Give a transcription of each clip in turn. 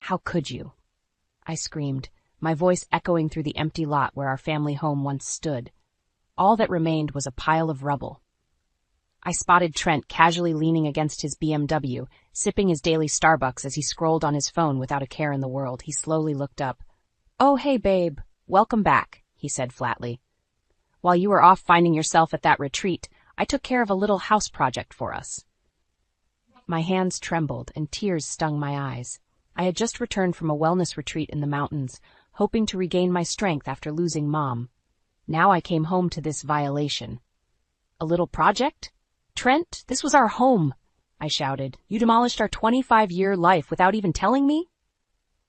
How could you? I screamed, my voice echoing through the empty lot where our family home once stood. All that remained was a pile of rubble. I spotted Trent casually leaning against his BMW, sipping his daily Starbucks as he scrolled on his phone without a care in the world. He slowly looked up. "Oh, hey, babe. Welcome back," he said flatly. "While you were off finding yourself at that retreat, I took care of a little house project for us." My hands trembled and tears stung my eyes. I had just returned from a wellness retreat in the mountains, hoping to regain my strength after losing Mom. Now I came home to this violation. "A little project? Trent, this was our home," I shouted. "You demolished our 25-year life without even telling me?"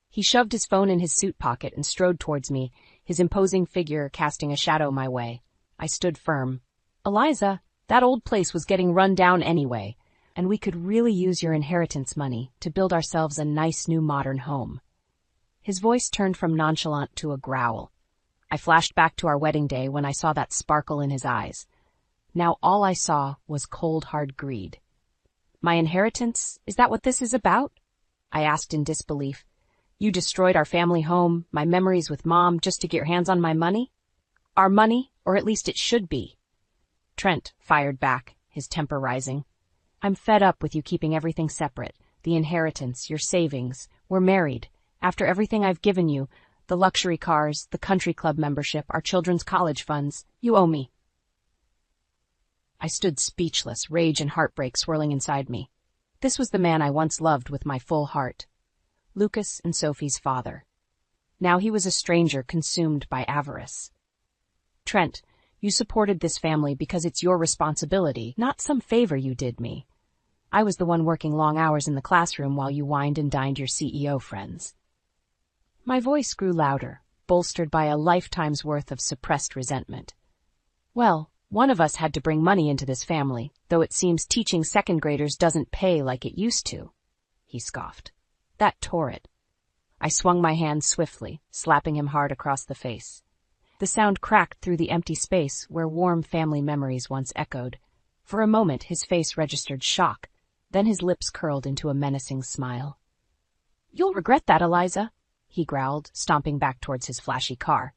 He shoved his phone in his suit pocket and strode towards me, his imposing figure casting a shadow my way. I stood firm. "Eliza, that old place was getting run down anyway, and we could really use your inheritance money to build ourselves a nice new modern home." His voice turned from nonchalant to a growl. I flashed back to our wedding day when I saw that sparkle in his eyes. Now all I saw was cold, hard greed. "My inheritance? Is that what this is about?" I asked in disbelief. "You destroyed our family home, my memories with Mom, just to get your hands on my money?" "Our money, or at least it should be." Trent fired back, his temper rising. "I'm fed up with you keeping everything separate. The inheritance, your savings. We're married. After everything I've given you, the luxury cars, the country club membership, our children's college funds, you owe me." I stood speechless, rage and heartbreak swirling inside me. This was the man I once loved with my full heart. Lucas and Sophie's father. Now he was a stranger consumed by avarice. "Trent, you supported this family because it's your responsibility, not some favor you did me. I was the one working long hours in the classroom while you wined and dined your CEO friends." My voice grew louder, bolstered by a lifetime's worth of suppressed resentment. "Well, one of us had to bring money into this family, though it seems teaching second graders doesn't pay like it used to," he scoffed. That tore it. I swung my hand swiftly, slapping him hard across the face. The sound cracked through the empty space where warm family memories once echoed. For a moment his face registered shock, then his lips curled into a menacing smile. "You'll regret that, Eliza," he growled, stomping back towards his flashy car.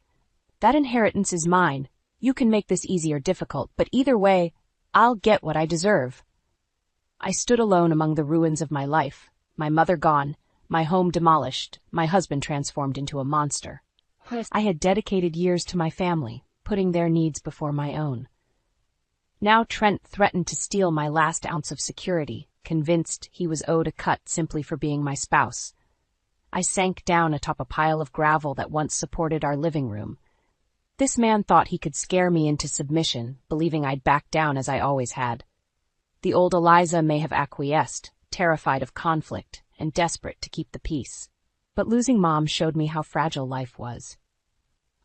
"That inheritance is mine. You can make this easy or difficult, but either way, I'll get what I deserve." I stood alone among the ruins of my life, my mother gone, my home demolished, my husband transformed into a monster. I had dedicated years to my family, putting their needs before my own. Now Trent threatened to steal my last ounce of security, convinced he was owed a cut simply for being my spouse. I sank down atop a pile of gravel that once supported our living room. This man thought he could scare me into submission, believing I'd back down as I always had. The old Eliza may have acquiesced, terrified of conflict and desperate to keep the peace. But losing Mom showed me how fragile life was.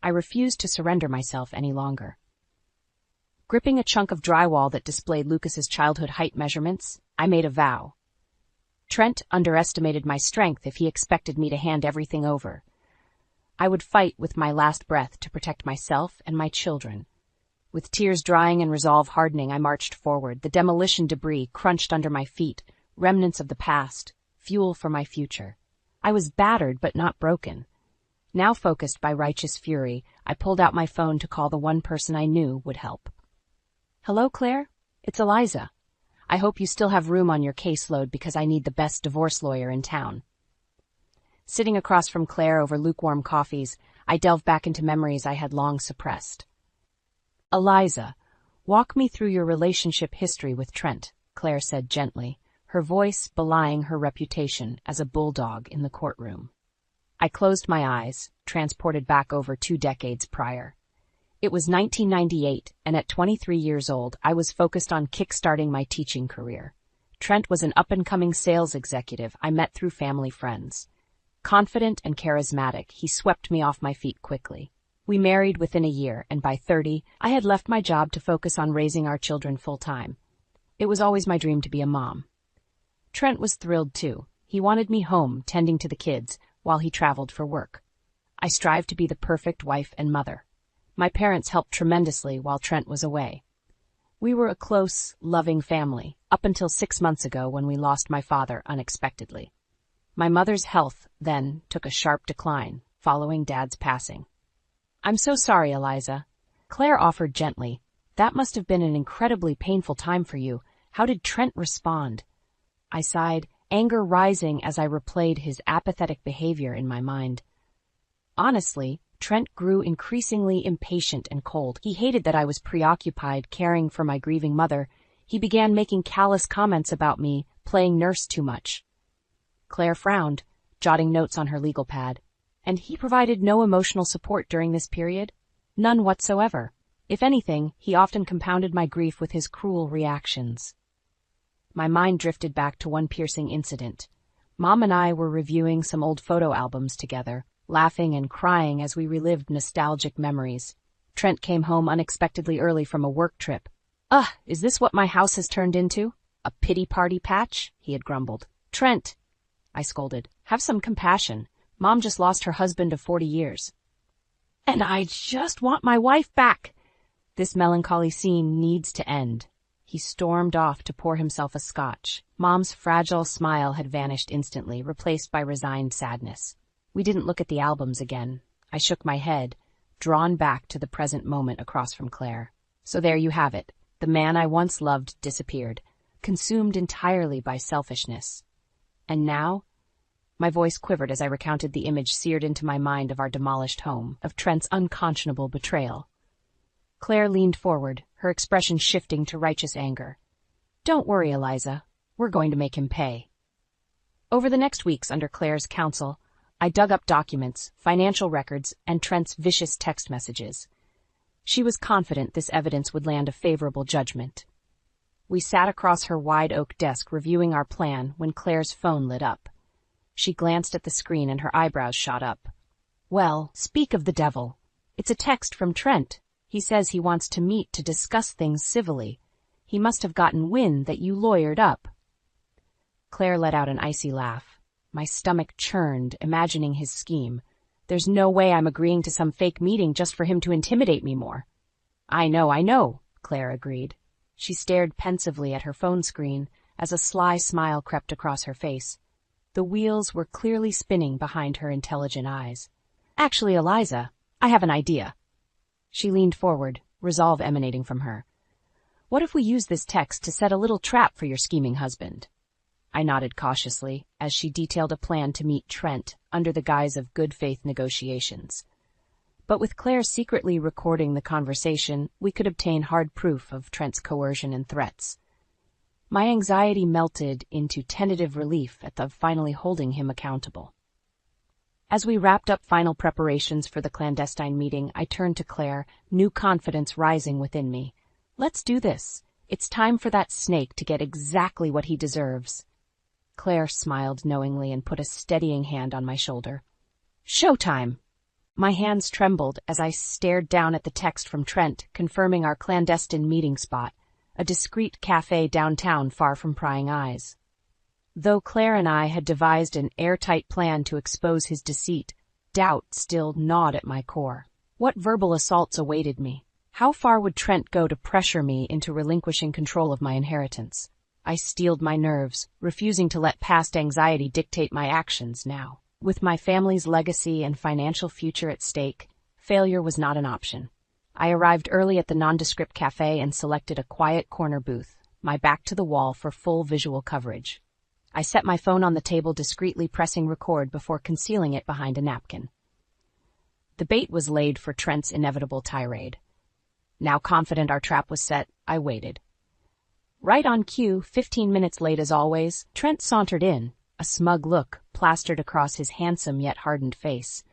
I refused to surrender myself any longer. Gripping a chunk of drywall that displayed Lucas's childhood height measurements, I made a vow. Trent underestimated my strength if he expected me to hand everything over. I would fight with my last breath to protect myself and my children. With tears drying and resolve hardening, I marched forward, the demolition debris crunched under my feet, remnants of the past, fuel for my future. I was battered but not broken. Now focused by righteous fury, I pulled out my phone to call the one person I knew would help. "Hello, Claire? It's Eliza. I hope you still have room on your caseload because I need the best divorce lawyer in town." Sitting across from Claire over lukewarm coffees, I delved back into memories I had long suppressed. "Eliza, walk me through your relationship history with Trent," Claire said gently, her voice belying her reputation as a bulldog in the courtroom. I closed my eyes, transported back over 2 decades prior. It was 1998, and at 23 years old, I was focused on kickstarting my teaching career. Trent was an up-and-coming sales executive I met through family friends. Confident and charismatic, he swept me off my feet quickly. We married within a year, and by 30, I had left my job to focus on raising our children full-time. It was always my dream to be a mom. Trent was thrilled, too. He wanted me home, tending to the kids, while he traveled for work. I strived to be the perfect wife and mother. My parents helped tremendously while Trent was away. We were a close, loving family, up until 6 months ago when we lost my father unexpectedly. My mother's health, then, took a sharp decline, following Dad's passing. "I'm so sorry, Eliza," Claire offered gently. "That must have been an incredibly painful time for you. How did Trent respond?" I sighed, anger rising as I replayed his apathetic behavior in my mind. Honestly, Trent grew increasingly impatient and cold. He hated that I was preoccupied caring for my grieving mother. He began making callous comments about me playing nurse too much. Claire frowned, jotting notes on her legal pad. "And he provided no emotional support during this period?" "None whatsoever. If anything, he often compounded my grief with his cruel reactions." My mind drifted back to one piercing incident. Mom and I were reviewing some old photo albums together, laughing and crying as we relived nostalgic memories. Trent came home unexpectedly early from a work trip. "Ugh, is this what my house has turned into? A pity party patch?" he had grumbled. "Trent," I scolded, "have some compassion. Mom just lost her husband of 40 years. And I just want my wife back. This melancholy scene needs to end." He stormed off to pour himself a scotch. Mom's fragile smile had vanished instantly, replaced by resigned sadness. We didn't look at the albums again. I shook my head, drawn back to the present moment across from Claire. So there you have it. The man I once loved disappeared, consumed entirely by selfishness. And now? My voice quivered as I recounted the image seared into my mind of our demolished home, of Trent's unconscionable betrayal. Claire leaned forward, her expression shifting to righteous anger. "Don't worry, Eliza. We're going to make him pay." Over the next weeks, under Claire's counsel, I dug up documents, financial records, and Trent's vicious text messages. She was confident this evidence would land a favorable judgment. We sat across her wide oak desk reviewing our plan when Claire's phone lit up. She glanced at the screen and her eyebrows shot up. "Well, speak of the devil. It's a text from Trent. He says he wants to meet to discuss things civilly. He must have gotten wind that you lawyered up." Claire let out an icy laugh. My stomach churned, imagining his scheme. "There's no way I'm agreeing to some fake meeting just for him to intimidate me more." I know," Claire agreed. She stared pensively at her phone screen as a sly smile crept across her face. The wheels were clearly spinning behind her intelligent eyes. "Actually, Eliza, I have an idea." She leaned forward, resolve emanating from her. "What if we use this text to set a little trap for your scheming husband?" I nodded cautiously as she detailed a plan to meet Trent under the guise of good faith negotiations. But with Claire secretly recording the conversation, we could obtain hard proof of Trent's coercion and threats. My anxiety melted into tentative relief at the finally holding him accountable. As we wrapped up final preparations for the clandestine meeting, I turned to Claire, new confidence rising within me. "Let's do this. It's time for that snake to get exactly what he deserves." Claire smiled knowingly and put a steadying hand on my shoulder. "Showtime!" My hands trembled as I stared down at the text from Trent confirming our clandestine meeting spot, a discreet cafe downtown far from prying eyes. Though Claire and I had devised an airtight plan to expose his deceit, doubt still gnawed at my core. What verbal assaults awaited me? How far would Trent go to pressure me into relinquishing control of my inheritance? I steeled my nerves, refusing to let past anxiety dictate my actions now. With my family's legacy and financial future at stake, failure was not an option. I arrived early at the nondescript cafe and selected a quiet corner booth, my back to the wall for full visual coverage. I set my phone on the table, discreetly pressing record before concealing it behind a napkin. The bait was laid for Trent's inevitable tirade. Now confident our trap was set, I waited. Right on cue, 15 minutes late as always, Trent sauntered in, a smug look plastered across his handsome yet hardened face.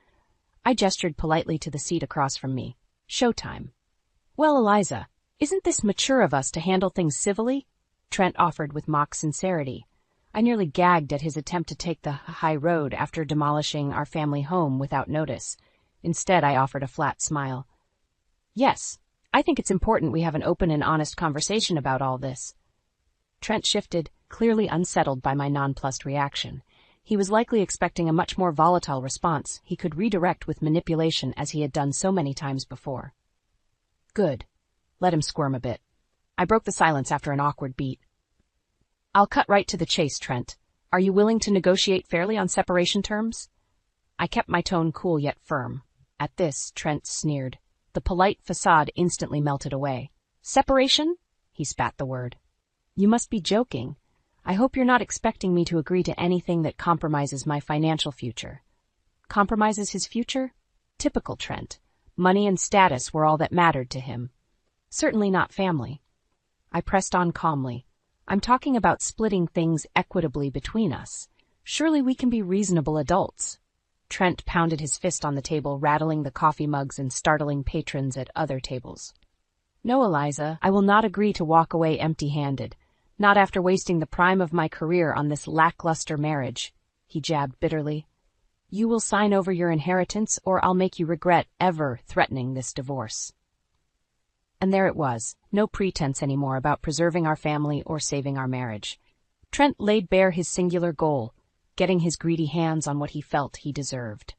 I gestured politely to the seat across from me. Showtime. "Well, Eliza, isn't this mature of us to handle things civilly?" Trent offered with mock sincerity. I nearly gagged at his attempt to take the high road after demolishing our family home without notice. Instead, I offered a flat smile. "Yes, I think it's important we have an open and honest conversation about all this." Trent shifted, clearly unsettled by my nonplussed reaction. He was likely expecting a much more volatile response he could redirect with manipulation as he had done so many times before. Good. Let him squirm a bit. I broke the silence after an awkward beat. "I'll cut right to the chase, Trent. Are you willing to negotiate fairly on separation terms? I kept my tone cool yet firm. At this, Trent sneered. The polite facade instantly melted away. Separation? He spat the word. You must be joking. I hope you're not expecting me to agree to anything that compromises my financial future. Compromises his future? Typical Trent. Money and status were all that mattered to him. Certainly not family. I pressed on calmly. I'm talking about splitting things equitably between us. Surely we can be reasonable adults. Trent pounded his fist on the table, rattling the coffee mugs and startling patrons at other tables. No, Eliza, I will not agree to walk away empty-handed. Not after wasting the prime of my career on this lackluster marriage, he jabbed bitterly. You will sign over your inheritance, or I'll make you regret ever threatening this divorce. And there it was, no pretense anymore about preserving our family or saving our marriage. Trent laid bare his singular goal, getting his greedy hands on what he felt he deserved.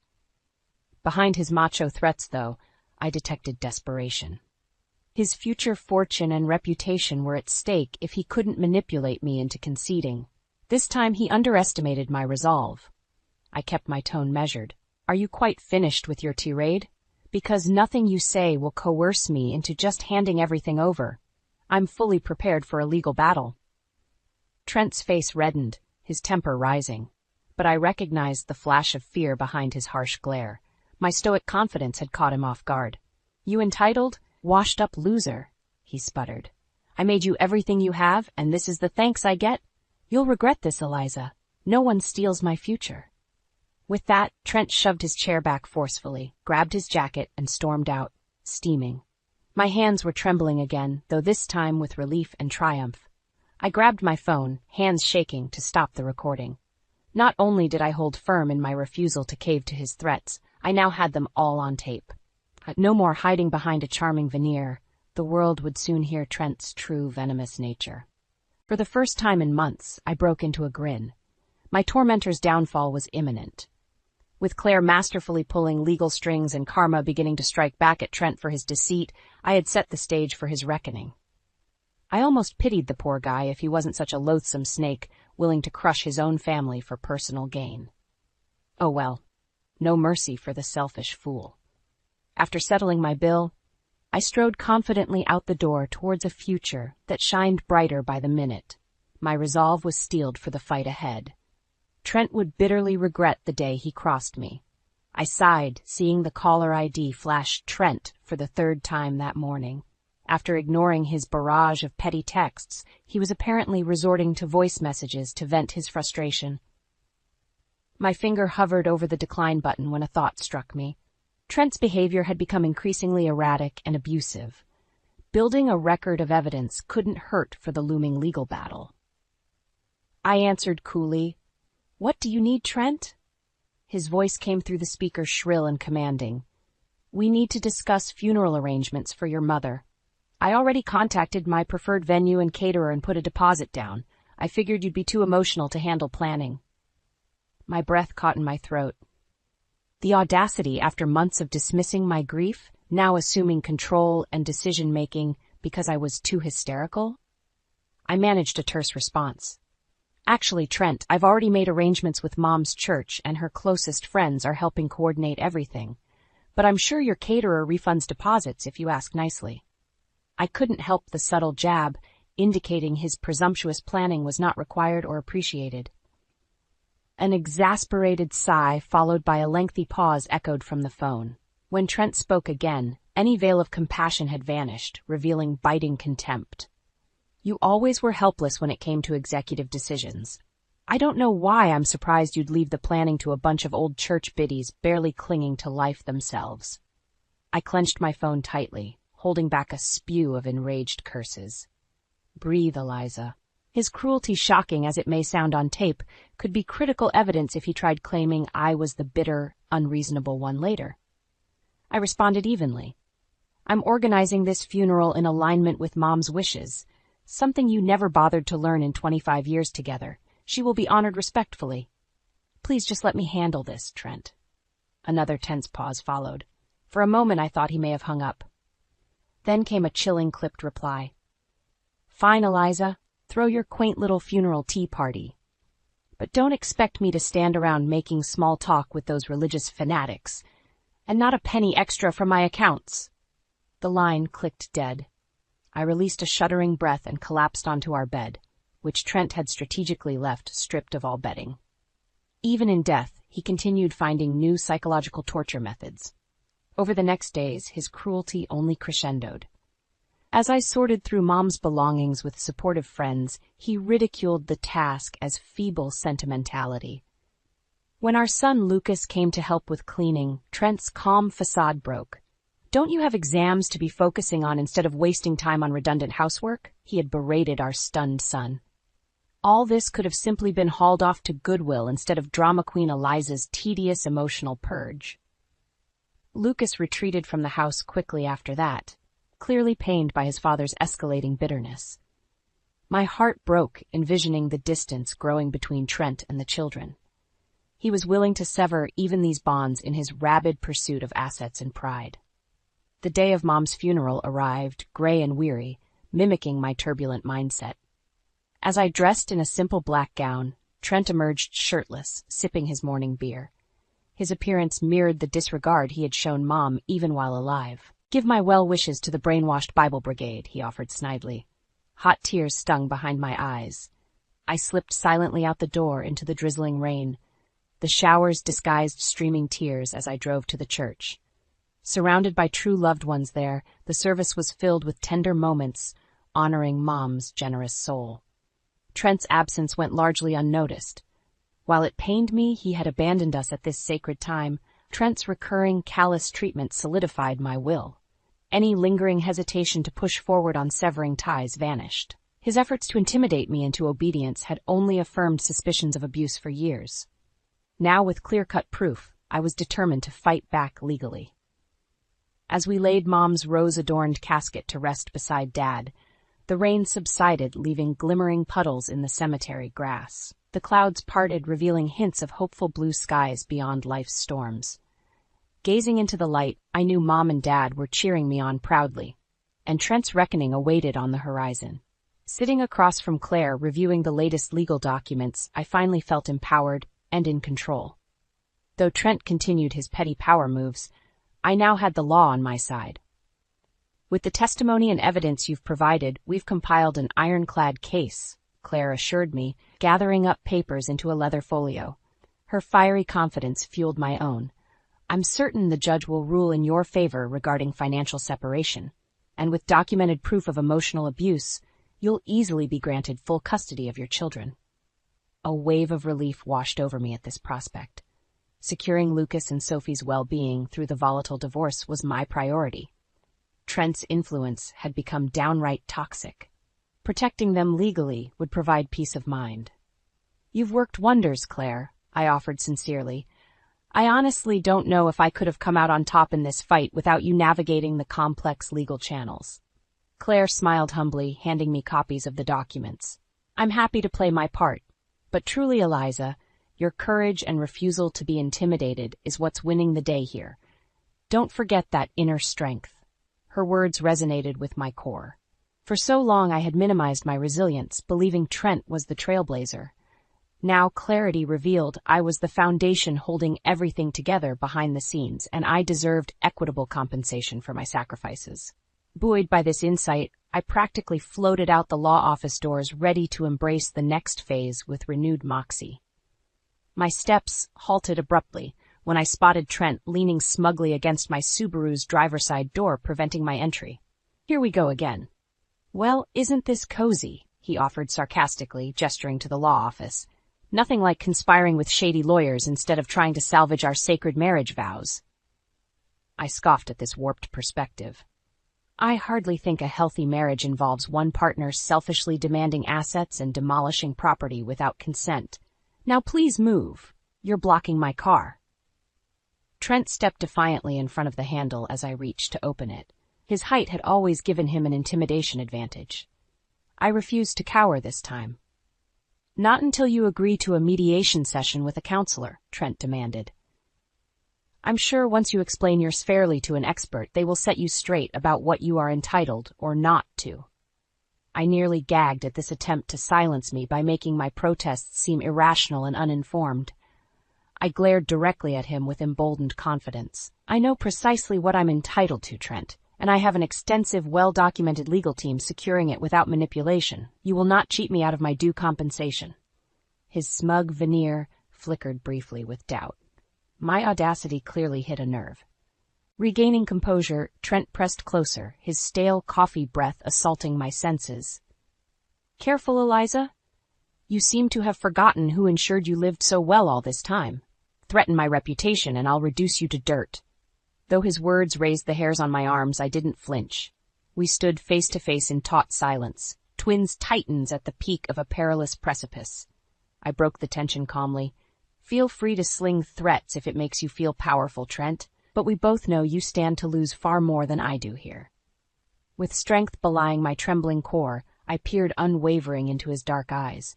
Behind his macho threats, though, I detected desperation. His future fortune and reputation were at stake if he couldn't manipulate me into conceding. This time he underestimated my resolve. I kept my tone measured. Are you quite finished with your tirade? Because nothing you say will coerce me into just handing everything over. I'm fully prepared for a legal battle. Trent's face reddened, his temper rising. But I recognized the flash of fear behind his harsh glare. My stoic confidence had caught him off guard. You entitled, washed-up loser, he sputtered. I made you everything you have, and this is the thanks I get? You'll regret this, Eliza. No one steals my future. With that, Trent shoved his chair back forcefully, grabbed his jacket, and stormed out, steaming. My hands were trembling again, though this time with relief and triumph. I grabbed my phone, hands shaking, to stop the recording. Not only did I hold firm in my refusal to cave to his threats, I now had them all on tape. No more hiding behind a charming veneer. The world would soon hear Trent's true venomous nature. For the first time in months, I broke into a grin. My tormentor's downfall was imminent. With Claire masterfully pulling legal strings and karma beginning to strike back at Trent for his deceit, I had set the stage for his reckoning. I almost pitied the poor guy if he wasn't such a loathsome snake, willing to crush his own family for personal gain. Oh well, no mercy for the selfish fool. After settling my bill, I strode confidently out the door towards a future that shined brighter by the minute. My resolve was steeled for the fight ahead. Trent would bitterly regret the day he crossed me. I sighed, seeing the caller ID flash Trent for the third time that morning. After ignoring his barrage of petty texts, he was apparently resorting to voice messages to vent his frustration. My finger hovered over the decline button when a thought struck me. Trent's behavior had become increasingly erratic and abusive. Building a record of evidence couldn't hurt for the looming legal battle. I answered coolly, "What do you need, Trent?" His voice came through the speaker shrill and commanding. "We need to discuss funeral arrangements for your mother. I already contacted my preferred venue and caterer and put a deposit down. I figured you'd be too emotional to handle planning." My breath caught in my throat. The audacity after months of dismissing my grief, now assuming control and decision-making because I was too hysterical? I managed a terse response. "Actually, Trent, I've already made arrangements with Mom's church and her closest friends are helping coordinate everything. But I'm sure your caterer refunds deposits if you ask nicely." I couldn't help the subtle jab, indicating his presumptuous planning was not required or appreciated. An exasperated sigh followed by a lengthy pause echoed from the phone. When Trent spoke again, any veil of compassion had vanished, revealing biting contempt. "You always were helpless when it came to executive decisions. I don't know why I'm surprised you'd leave the planning to a bunch of old church biddies barely clinging to life themselves." I clenched my phone tightly, holding back a spew of enraged curses. "Breathe, Eliza." His cruelty, shocking as it may sound on tape, could be critical evidence if he tried claiming I was the bitter, unreasonable one later. I responded evenly. "I'm organizing this funeral in alignment with Mom's wishes, something you never bothered to learn in 25 years together. She will be honored respectfully. Please just let me handle this, Trent." Another tense pause followed. For a moment I thought he may have hung up. Then came a chilling, clipped reply. "Fine, Eliza. Throw your quaint little funeral tea party." but don't expect me to stand around making small talk with those religious fanatics, and not a penny extra from my accounts." The line clicked dead. I released a shuddering breath and collapsed onto our bed, which Trent had strategically left stripped of all bedding. Even in death, he continued finding new psychological torture methods. Over the next days, his cruelty only crescendoed. As I sorted through Mom's belongings with supportive friends, he ridiculed the task as feeble sentimentality. When our son Lucas came to help with cleaning, Trent's calm facade broke. "Don't you have exams to be focusing on instead of wasting time on redundant housework?" he had berated our stunned son. All this could have simply been hauled off to Goodwill instead of drama queen Eliza's tedious emotional purge. Lucas retreated from the house quickly after that, clearly pained by his father's escalating bitterness. My heart broke envisioning the distance growing between Trent and the children. He was willing to sever even these bonds in his rabid pursuit of assets and pride. The day of Mom's funeral arrived, gray and weary, mimicking my turbulent mindset. As I dressed in a simple black gown, Trent emerged shirtless, sipping his morning beer. His appearance mirrored the disregard he had shown Mom even while alive. "Give my well wishes to the brainwashed Bible Brigade," he offered snidely. Hot tears stung behind my eyes. I slipped silently out the door into the drizzling rain. The showers disguised streaming tears as I drove to the church. Surrounded by true loved ones there, the service was filled with tender moments, honoring Mom's generous soul. Trent's absence went largely unnoticed. While it pained me he had abandoned us at this sacred time, Trent's recurring callous treatment solidified my will. Any lingering hesitation to push forward on severing ties vanished. His efforts to intimidate me into obedience had only affirmed suspicions of abuse for years. Now, with clear-cut proof, I was determined to fight back legally. As we laid Mom's rose-adorned casket to rest beside Dad, the rain subsided, leaving glimmering puddles in the cemetery grass. The clouds parted, revealing hints of hopeful blue skies beyond life's storms. Gazing into the light, I knew Mom and Dad were cheering me on proudly, and Trent's reckoning awaited on the horizon. Sitting across from Claire, reviewing the latest legal documents, I finally felt empowered and in control. Though Trent continued his petty power moves, I now had the law on my side. "With the testimony and evidence you've provided, we've compiled an ironclad case," Claire assured me, gathering up papers into a leather folio. Her fiery confidence fueled my own. "I'm certain the judge will rule in your favor regarding financial separation, and with documented proof of emotional abuse, you'll easily be granted full custody of your children." A wave of relief washed over me at this prospect. Securing Lucas and Sophie's well-being through the volatile divorce was my priority. Trent's influence had become downright toxic. Protecting them legally would provide peace of mind. "You've worked wonders, Claire," I offered sincerely. "I honestly don't know if I could have come out on top in this fight without you navigating the complex legal channels." Claire smiled humbly, handing me copies of the documents. "I'm happy to play my part, but truly, Eliza, your courage and refusal to be intimidated is what's winning the day here. Don't forget that inner strength." Her words resonated with my core. For so long I had minimized my resilience, believing Trent was the trailblazer. Now clarity revealed I was the foundation holding everything together behind the scenes, and I deserved equitable compensation for my sacrifices. Buoyed by this insight, I practically floated out the law office doors, ready to embrace the next phase with renewed moxie. My steps halted abruptly when I spotted Trent leaning smugly against my Subaru's driver's side door, preventing my entry. "Here we go again." "Well, isn't this cozy?" he offered sarcastically, gesturing to the law office. "Nothing like conspiring with shady lawyers instead of trying to salvage our sacred marriage vows." I scoffed at this warped perspective. I hardly think a healthy marriage involves one partner selfishly demanding assets and demolishing property without consent. "Now please move. You're blocking my car." Trent stepped defiantly in front of the handle as I reached to open it. His height had always given him an intimidation advantage. I refused to cower this time. "Not until you agree to a mediation session with a counselor," Trent demanded. "I'm sure once you explain yours fairly to an expert, they will set you straight about what you are entitled or not to." I nearly gagged at this attempt to silence me by making my protests seem irrational and uninformed. I glared directly at him with emboldened confidence. I know precisely what I'm entitled to, Trent, and I have an extensive, well-documented legal team securing it without manipulation. You will not cheat me out of my due compensation. His smug veneer flickered briefly with doubt. My audacity clearly hit a nerve. Regaining composure, Trent pressed closer, his stale coffee breath assaulting my senses. Careful, Eliza. You seem to have forgotten who ensured you lived so well all this time. Threaten my reputation and I'll reduce you to dirt. Though his words raised the hairs on my arms, I didn't flinch. We stood face to face in taut silence, twins titans at the peak of a perilous precipice. I broke the tension calmly. Feel free to sling threats if it makes you feel powerful, Trent, but we both know you stand to lose far more than I do here. With strength belying my trembling core, I peered unwavering into his dark eyes.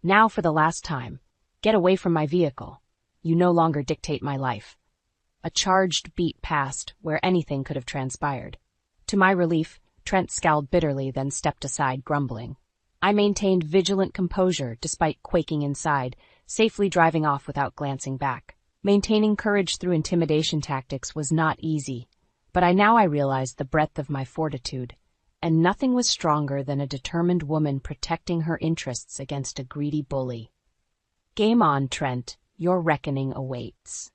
Now for the last time. Get away from my vehicle. You no longer dictate my life. A charged beat passed where anything could have transpired. To my relief, Trent scowled bitterly, then stepped aside, grumbling. I maintained vigilant composure despite quaking inside, safely driving off without glancing back. Maintaining courage through intimidation tactics was not easy, but I realized the breadth of my fortitude, and nothing was stronger than a determined woman protecting her interests against a greedy bully. Game on, Trent. Your reckoning awaits.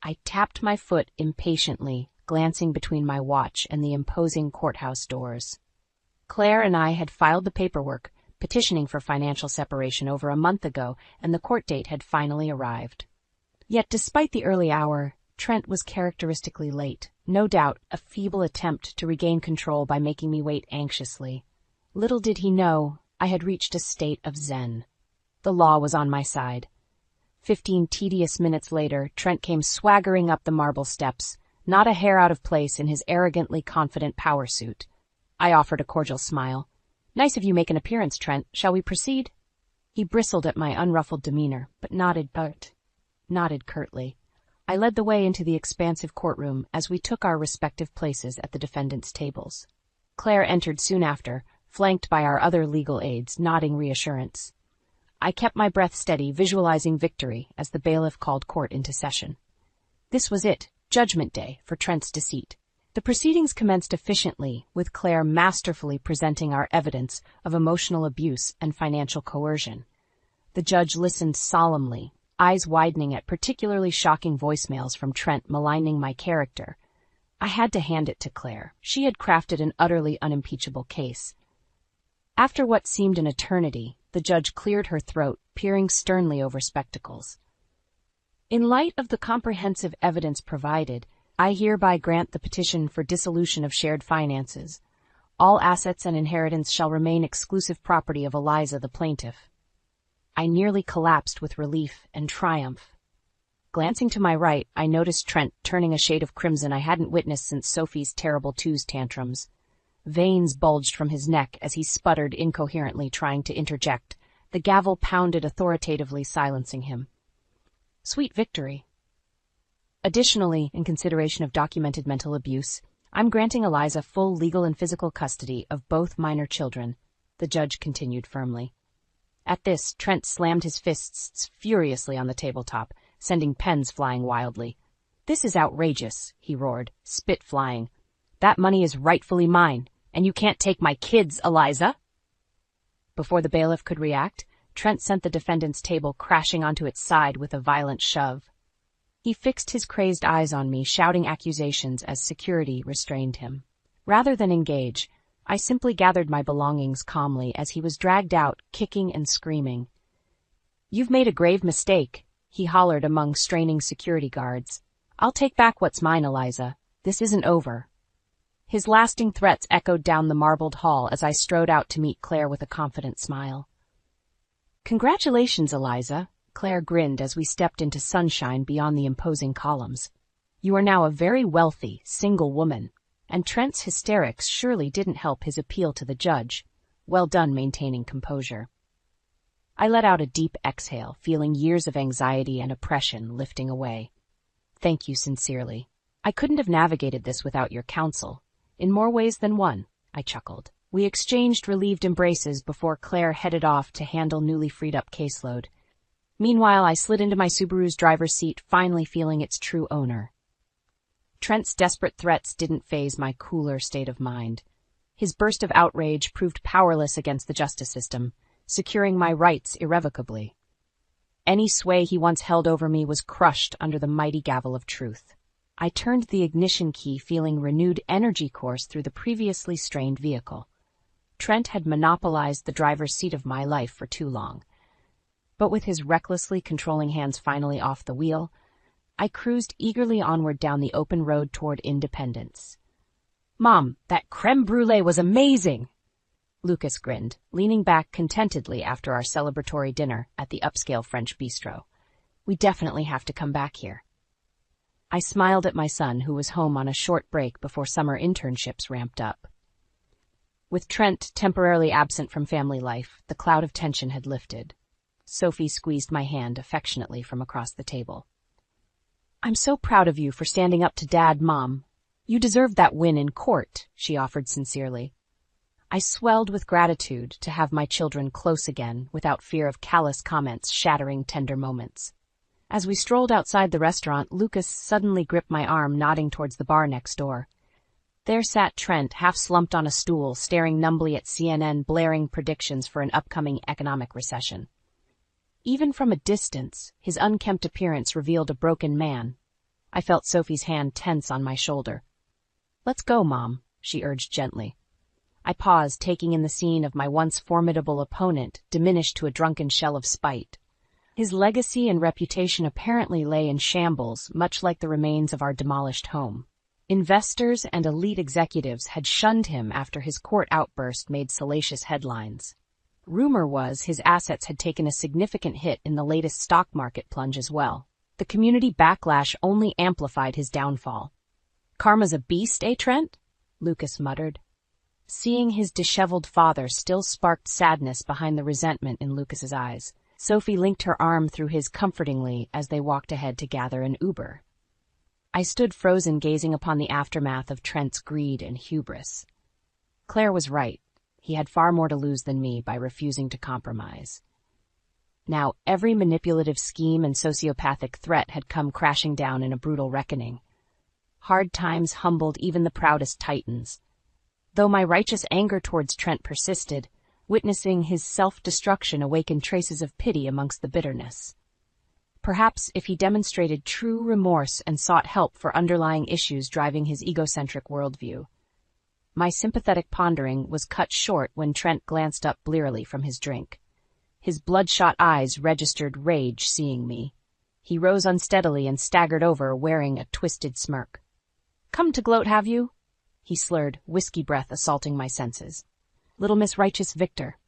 I tapped my foot impatiently, glancing between my watch and the imposing courthouse doors. Claire and I had filed the paperwork, petitioning for financial separation over a month ago, and the court date had finally arrived. Yet despite the early hour, Trent was characteristically late, no doubt a feeble attempt to regain control by making me wait anxiously. Little did he know, I had reached a state of zen. The law was on my side. 15 tedious minutes later, Trent came swaggering up the marble steps, not a hair out of place in his arrogantly confident power suit. I offered a cordial smile. Nice of you make an appearance, Trent. Shall we proceed? He bristled at my unruffled demeanor, but nodded curtly. I led the way into the expansive courtroom as we took our respective places at the defendants' tables. Claire entered soon after, flanked by our other legal aides, nodding reassurance. I kept my breath steady, visualizing victory as the bailiff called court into session. This was it, Judgment Day, for Trent's deceit. The proceedings commenced efficiently, with Claire masterfully presenting our evidence of emotional abuse and financial coercion. The judge listened solemnly, eyes widening at particularly shocking voicemails from Trent maligning my character. I had to hand it to Claire. She had crafted an utterly unimpeachable case. After what seemed an eternity, the judge cleared her throat, peering sternly over spectacles. In light of the comprehensive evidence provided, I hereby grant the petition for dissolution of shared finances. All assets and inheritance shall remain exclusive property of Eliza, the plaintiff. I nearly collapsed with relief and triumph. Glancing to my right, I noticed Trent turning a shade of crimson I hadn't witnessed since Sophie's terrible twos tantrums. Veins bulged from his neck as he sputtered incoherently, trying to interject. The gavel pounded authoritatively, silencing him. Sweet victory. Additionally, in consideration of documented mental abuse, I'm granting Eliza full legal and physical custody of both minor children, the judge continued firmly. At this, Trent slammed his fists furiously on the tabletop, sending pens flying wildly. This is outrageous, he roared, spit flying. That money is rightfully mine, and you can't take my kids, Eliza. Before the bailiff could react, Trent sent the defendant's table crashing onto its side with a violent shove. He fixed his crazed eyes on me, shouting accusations as security restrained him. Rather than engage, I simply gathered my belongings calmly as he was dragged out, kicking and screaming. You've made a grave mistake, he hollered among straining security guards. I'll take back what's mine, Eliza. This isn't over. His lasting threats echoed down the marbled hall as I strode out to meet Claire with a confident smile. Congratulations, Eliza, Claire grinned as we stepped into sunshine beyond the imposing columns. You are now a very wealthy, single woman, and Trent's hysterics surely didn't help his appeal to the judge. Well done maintaining composure. I let out a deep exhale, feeling years of anxiety and oppression lifting away. Thank you sincerely. I couldn't have navigated this without your counsel. In more ways than one, I chuckled. We exchanged relieved embraces before Claire headed off to handle newly freed-up caseload. Meanwhile, I slid into my Subaru's driver's seat, finally feeling its true owner. Trent's desperate threats didn't faze my cooler state of mind. His burst of outrage proved powerless against the justice system, securing my rights irrevocably. Any sway he once held over me was crushed under the mighty gavel of truth. I turned the ignition key, feeling renewed energy course through the previously strained vehicle. Trent had monopolized the driver's seat of my life for too long. But with his recklessly controlling hands finally off the wheel, I cruised eagerly onward down the open road toward independence. "Mom, that creme brulee was amazing!" Lucas grinned, leaning back contentedly after our celebratory dinner at the upscale French bistro. "We definitely have to come back here." I smiled at my son, who was home on a short break before summer internships ramped up. With Trent temporarily absent from family life, the cloud of tension had lifted. Sophie squeezed my hand affectionately from across the table. "I'm so proud of you for standing up to Dad, Mom. You deserved that win in court," she offered sincerely. I swelled with gratitude to have my children close again, without fear of callous comments shattering tender moments. As we strolled outside the restaurant, Lucas suddenly gripped my arm, nodding towards the bar next door. There sat Trent, half slumped on a stool, staring numbly at CNN, blaring predictions for an upcoming economic recession. Even from a distance, his unkempt appearance revealed a broken man. I felt Sophie's hand tense on my shoulder. "Let's go, Mom," she urged gently. I paused, taking in the scene of my once formidable opponent, diminished to a drunken shell of spite. His legacy and reputation apparently lay in shambles, much like the remains of our demolished home. Investors and elite executives had shunned him after his court outburst made salacious headlines. Rumor was his assets had taken a significant hit in the latest stock market plunge as well. The community backlash only amplified his downfall. "Karma's a beast, eh, Trent?" Lucas muttered. Seeing his disheveled father still sparked sadness behind the resentment in Lucas's eyes. Sophie linked her arm through his comfortingly as they walked ahead to gather an Uber. I stood frozen, gazing upon the aftermath of Trent's greed and hubris. Claire was right. He had far more to lose than me by refusing to compromise. Now every manipulative scheme and sociopathic threat had come crashing down in a brutal reckoning. Hard times humbled even the proudest titans. Though my righteous anger towards Trent persisted, witnessing his self-destruction awakened traces of pity amongst the bitterness. Perhaps if he demonstrated true remorse and sought help for underlying issues driving his egocentric worldview. My sympathetic pondering was cut short when Trent glanced up blearily from his drink. His bloodshot eyes registered rage seeing me. He rose unsteadily and staggered over, wearing a twisted smirk. "Come to gloat, have you?" he slurred, whiskey breath assaulting my senses. "Little Miss Righteous Victor."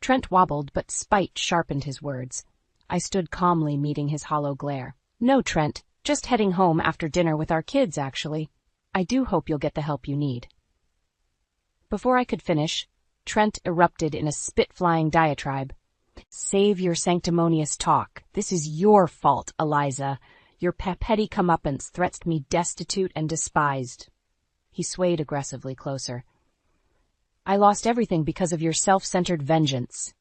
Trent wobbled, but spite sharpened his words. I stood calmly, meeting his hollow glare. "No, Trent, just heading home after dinner with our kids, actually. I do hope you'll get the help you need." Before I could finish, Trent erupted in a spit-flying diatribe. "Save your sanctimonious talk. This is your fault, Eliza. Your petty comeuppance threats me destitute and despised." He swayed aggressively closer. "I lost everything because of your self-centered vengeance."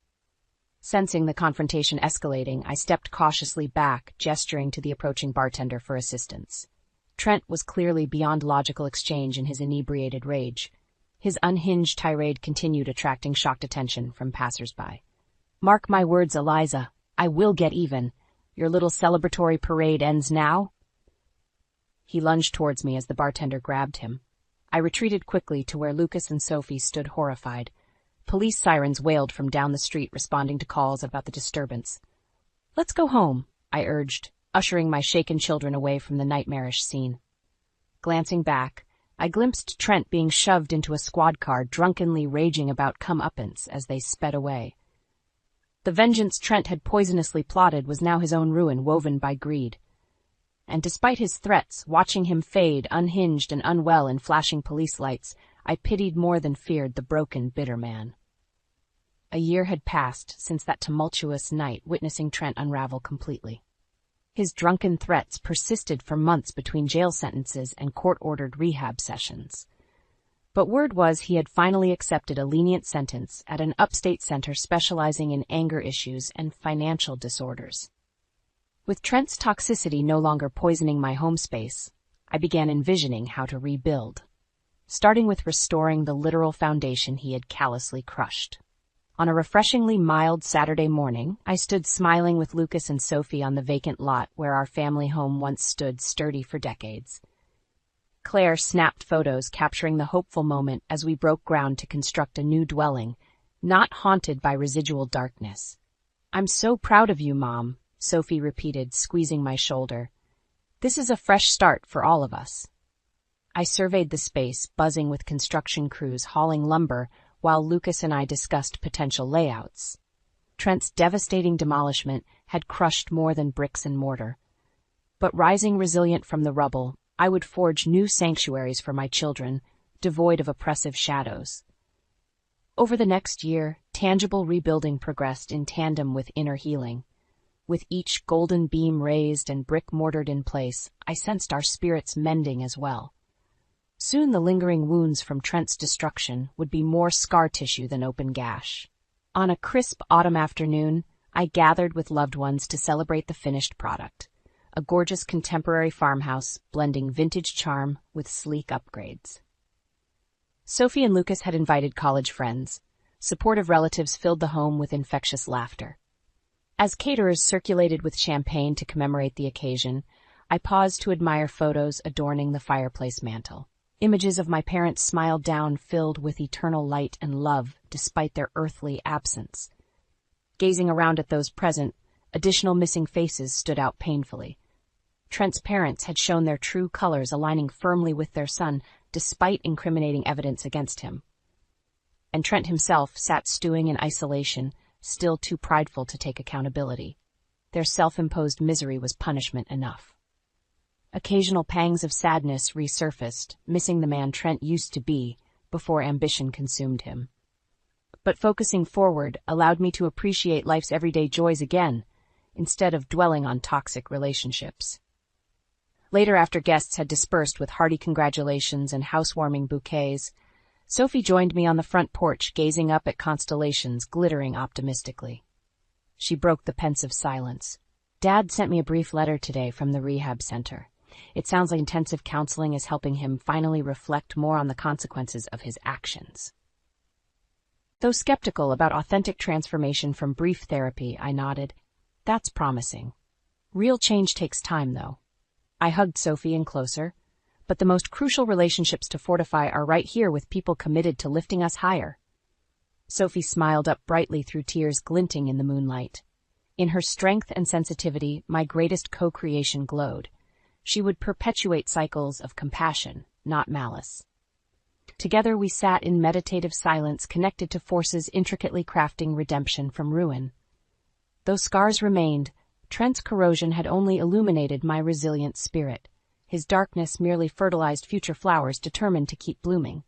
Sensing the confrontation escalating, I stepped cautiously back, gesturing to the approaching bartender for assistance. Trent was clearly beyond logical exchange in his inebriated rage. His unhinged tirade continued, attracting shocked attention from passers-by. "Mark my words, Eliza. I will get even. Your little celebratory parade ends now." He lunged towards me as the bartender grabbed him. I retreated quickly to where Lucas and Sophie stood horrified. Police sirens wailed from down the street, responding to calls about the disturbance. "Let's go home," I urged, ushering my shaken children away from the nightmarish scene. Glancing back, I glimpsed Trent being shoved into a squad car, drunkenly raging about comeuppance as they sped away. The vengeance Trent had poisonously plotted was now his own ruin, woven by greed. And despite his threats, watching him fade, unhinged and unwell in flashing police lights, I pitied more than feared the broken, bitter man. A year had passed since that tumultuous night, witnessing Trent unravel completely. His drunken threats persisted for months between jail sentences and court-ordered rehab sessions. But word was he had finally accepted a lenient sentence at an upstate center specializing in anger issues and financial disorders. With Trent's toxicity no longer poisoning my home space, I began envisioning how to rebuild, starting with restoring the literal foundation he had callously crushed. On a refreshingly mild Saturday morning, I stood smiling with Lucas and Sophie on the vacant lot where our family home once stood sturdy for decades. Claire snapped photos capturing the hopeful moment as we broke ground to construct a new dwelling, not haunted by residual darkness. "I'm so proud of you, Mom," Sophie repeated, squeezing my shoulder. "This is a fresh start for all of us." I surveyed the space, buzzing with construction crews hauling lumber, while Lucas and I discussed potential layouts. Trent's devastating demolishment had crushed more than bricks and mortar. But rising resilient from the rubble, I would forge new sanctuaries for my children, devoid of oppressive shadows. Over the next year, tangible rebuilding progressed in tandem with inner healing. With each golden beam raised and brick mortared in place, I sensed our spirits mending as well. Soon the lingering wounds from Trent's destruction would be more scar tissue than open gash. On a crisp autumn afternoon, I gathered with loved ones to celebrate the finished product, a gorgeous contemporary farmhouse blending vintage charm with sleek upgrades. Sophie and Lucas had invited college friends. Supportive relatives filled the home with infectious laughter. As caterers circulated with champagne to commemorate the occasion, I paused to admire photos adorning the fireplace mantel. Images of my parents smiled down, filled with eternal light and love despite their earthly absence. Gazing around at those present, additional missing faces stood out painfully. Trent's parents had shown their true colors, aligning firmly with their son despite incriminating evidence against him. And Trent himself sat stewing in isolation, still too prideful to take accountability. Their self-imposed misery was punishment enough. Occasional pangs of sadness resurfaced, missing the man Trent used to be before ambition consumed him. But focusing forward allowed me to appreciate life's everyday joys again, instead of dwelling on toxic relationships. Later, after guests had dispersed with hearty congratulations and housewarming bouquets, Sophie joined me on the front porch, gazing up at constellations glittering optimistically. She broke the pensive silence. "Dad sent me a brief letter today from the rehab center. It sounds like intensive counseling is helping him finally reflect more on the consequences of his actions." Though skeptical about authentic transformation from brief therapy, I nodded. "That's promising. Real change takes time, though." I hugged Sophie in closer. "But the most crucial relationships to fortify are right here, with people committed to lifting us higher." Sophie smiled up brightly through tears glinting in the moonlight. In her strength and sensitivity, my greatest co-creation glowed. She would perpetuate cycles of compassion, not malice. Together we sat in meditative silence, connected to forces intricately crafting redemption from ruin. Though scars remained, Trent's corrosion had only illuminated my resilient spirit. His darkness merely fertilized future flowers determined to keep blooming.